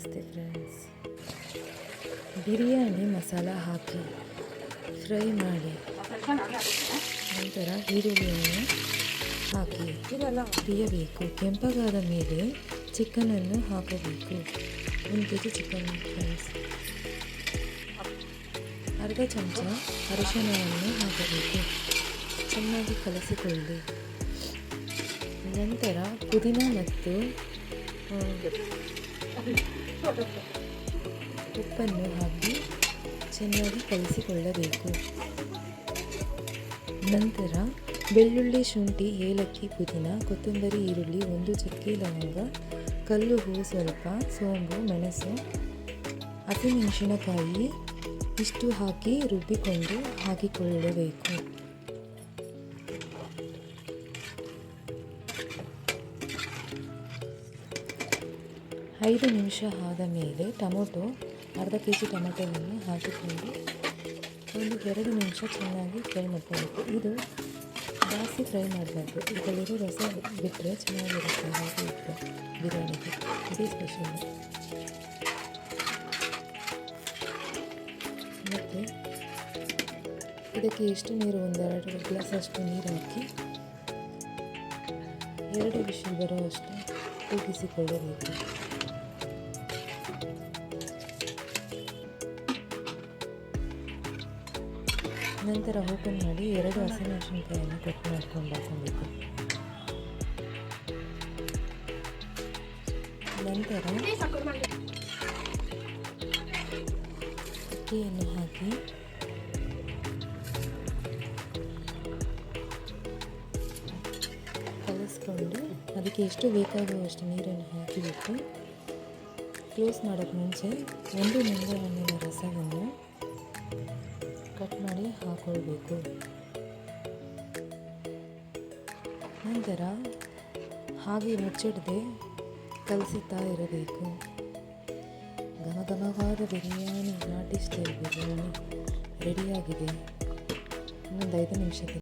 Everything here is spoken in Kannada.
ನಮಸ್ತೆ ಫ್ರೆಂಡ್ಸ್. ಬಿರಿಯಾನಿ ಮಸಾಲ ಹಾಕಿ ಫ್ರೈ ಮಾಡಿ ನಂತರ ಈರುಳ್ಳಿಯನ್ನು ಹಾಕಿ ಹುರಿಯಬೇಕು. ಕೆಂಪಗಾದ ಮೇಲೆ ಚಿಕನನ್ನು ಹಾಕಬೇಕು. 1 kg ಚಿಕನ್ ಫ್ರೆಂಡ್ಸ್. ಅರ್ಧ ಚಮಚ ಅರಿಶಿಣವನ್ನು ಹಾಕಬೇಕು. ಚೆನ್ನಾಗಿ ಕಲಸಿಕೊಳ್ಳಿ. ನಂತರ ಪುದೀನ ಮತ್ತು ಉಪ್ಪನ್ನು ಹಾಕಿ ಚೆನ್ನಾಗಿ ಕಲಿಸಿಕೊಳ್ಳಬೇಕು. ನಂತರ ಬೆಳ್ಳುಳ್ಳಿ, ಶುಂಠಿ, ಏಲಕ್ಕಿ, ಪುದೀನ, ಕೊತ್ತಂಬರಿ, ಈರುಳ್ಳಿ, 1 ಚಕ್ಕೆ, ಲವಂಗ, ಕಲ್ಲು ಹೂವು ಸ್ವಲ್ಪ, ಸೋಂಪು, ಮೆಣಸು, ಹಸಿಮೆಣಸಿನಕಾಯಿ ಇಷ್ಟು ಹಾಕಿ ರುಬ್ಬಿಕೊಂಡು ಹಾಕಿಕೊಳ್ಳಬೇಕು. ಐದು ನಿಮಿಷ ಆದ ಮೇಲೆ ಅರ್ಧ kg ಟೊಮೆಟೊವನ್ನು ಹಾಕಿಕೊಂಡು 1-2 ನಿಮಿಷ ಚೆನ್ನಾಗಿ ಫ್ರೈ ಮಾಡ್ಕೊಬೇಕು. ಇದು ಜಾಸ್ತಿ ಫ್ರೈ ಮಾಡಬಾರ್ದು. ಇದರಲ್ಲಿರೋ ರಸ ಬಿಟ್ಟರೆ ಚೆನ್ನಾಗಿರುತ್ತೆ. ಹಾಗೆ ಇಟ್ಟು ಬಿರಿಯಾನಿಗೆ ಇದೇ ಸ್ಪೆಷಲ್. ಮತ್ತು ಇದಕ್ಕೆ ಎಷ್ಟು ನೀರು, 1-2 ಗ್ಲಾಸ್ ಅಷ್ಟು ನೀರು ಹಾಕಿ 2 ವಿಷಲ್ ಬರುವಷ್ಟು ಕೂಗಿಸಿಕೊಳ್ಳಬೇಕು. ನಂತರ ಓಪನ್ ಮಾಡಿ 2 ಹಸಿಮೆಣಸಿನಕಾಯಿಯನ್ನು ಕಟ್ ಮಾಡ್ಕೊಂಡು ಹಾಕಬೇಕು. ನಂತರ ಅಕ್ಕಿಯನ್ನು ಹಾಕಿ ಕಲಿಸ್ಕೊಂಡು ಅದಕ್ಕೆ ಎಷ್ಟು ಬೇಕಾಗುವಷ್ಟು ನೀರನ್ನು ಹಾಕಿಬಿಟ್ಟು ಕ್ಲೋಸ್ ಮಾಡೋಕ್ಕೆ ಮುಂಚೆ 1 ನಿಂಬೆಹಣ್ಣಿನ ರಸವನ್ನು ಕಟ್ ಮಾಡಿ ಹಾಕ್ಕೊಳ್ಬೇಕು. ನಂತರ ಹಾಗೆ ಮುಚ್ಚಿಡದೆ ಕಲಸುತ್ತಾ ಇರಬೇಕು. ಘಮಘಮವಾದ ಬಿರಿಯಾನಿ, ನಾಟಿ ಸ್ಟೈಲ್ ಬಿರಿಯಾನಿ ರೆಡಿಯಾಗಿದೆ. ಇನ್ನೊಂದು 5 ನಿಮಿಷಕ್ಕೆ